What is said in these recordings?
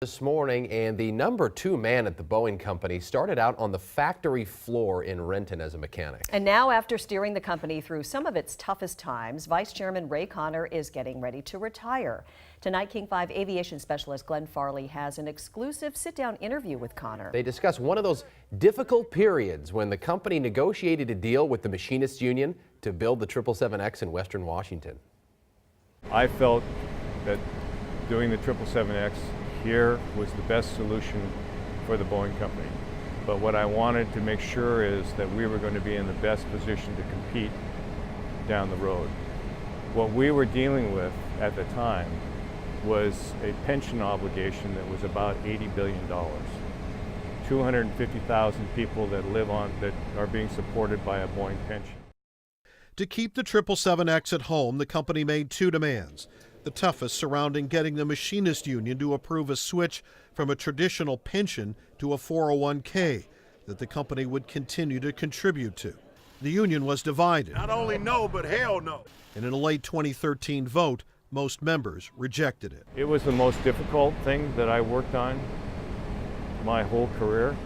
this morning, and the #2 man at the Boeing company started out on the factory floor in Renton as a mechanic. And now, after steering the company through some of its toughest times, Vice Chairman Ray Connor is getting ready to retire. Tonight, King 5 aviation specialist Glenn Farley has an exclusive sit-down interview with Connor. They discuss one of those difficult periods when the company negotiated a deal with the Machinists Union to build the 777X in Western Washington. I felt that doing the 777X here was the best solution for the Boeing company. But what I wanted to make sure is that we were going to be in the best position to compete down the road. What we were dealing with at the time was a pension obligation that was about $80 billion. 250,000 people that are being supported by a Boeing pension. To keep the 777X at home, the company made two demands. The toughest surrounding getting the Machinist Union to approve a switch from a traditional pension to a 401k that the company would continue to contribute to. The union was divided. Not only no, but hell no. And in a late 2013 vote, most members rejected it. It was the most difficult thing that I worked on my whole career,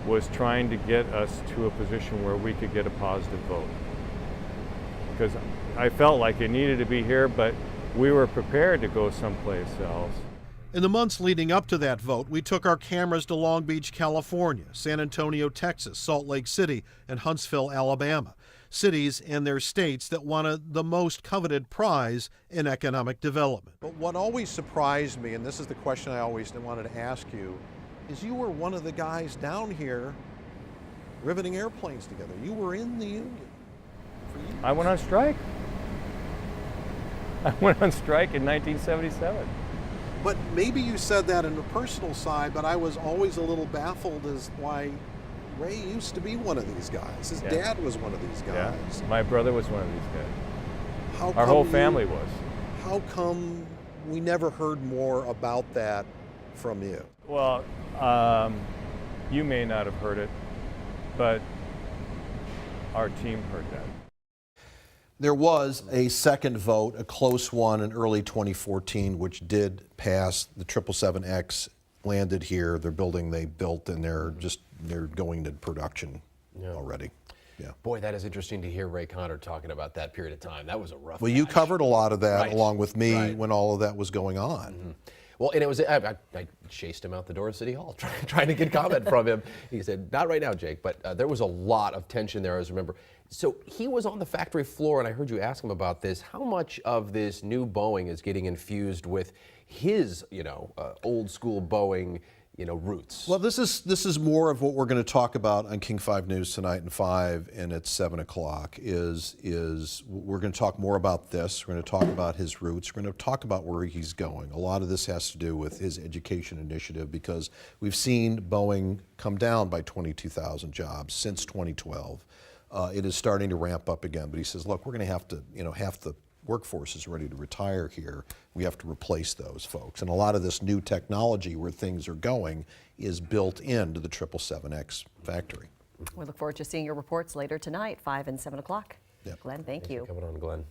was trying to get us to a position where we could get a positive vote. Because I felt like it needed to be here, but we were prepared to go someplace else. In the months leading up to that vote, we took our cameras to Long Beach, California, San Antonio, Texas, Salt Lake City, and Huntsville, Alabama. Cities and their states that won the most coveted prize in economic development. But what always surprised me, and this is the question I always wanted to ask you, is you were one of the guys down here riveting airplanes together. You were in the union. I went on strike. I went on strike in 1977. But maybe you said that in the personal side, but I was always a little baffled as why Ray used to be one of these guys. His dad was one of these guys. Yeah. My brother was one of these guys. How Our whole family was. How come we never heard more about that from you? Well, you may not have heard it, but our team heard that. There was a second vote, a close one in early 2014, which did pass. The 777X landed here. They're building, they built, and they're going to production already. Yeah. Boy, that is interesting to hear Ray Connor talking about that period of time. That was a rough Well, you patch. covered a lot of that along with me Right. when all of that was going on. Mm-hmm. Well, and it was, I chased him out the door of City Hall trying to get comment from him. He said, not right now, Jake, but there was a lot of tension there, as I remember. So he was on the factory floor, and I heard you ask him about this. How much of this new Boeing is getting infused with his, old school Boeing, roots? Well, this is more of what we're going to talk about on King 5 News tonight and 5 and at 7 o'clock is we're going to talk more about this. We're going to talk about his roots. We're going to talk about where he's going. A lot of this has to do with his education initiative because we've seen Boeing come down by 22,000 jobs since 2012. It is starting to ramp up again, but he says, look, we're going to have to, half the workforce is ready to retire here. We have to replace those folks. And a lot of this new technology where things are going is built into the 777X factory. We look forward to seeing your reports later tonight, 5 and 7 o'clock. Yep. Glenn, thank Thanks you. for coming on, Glenn.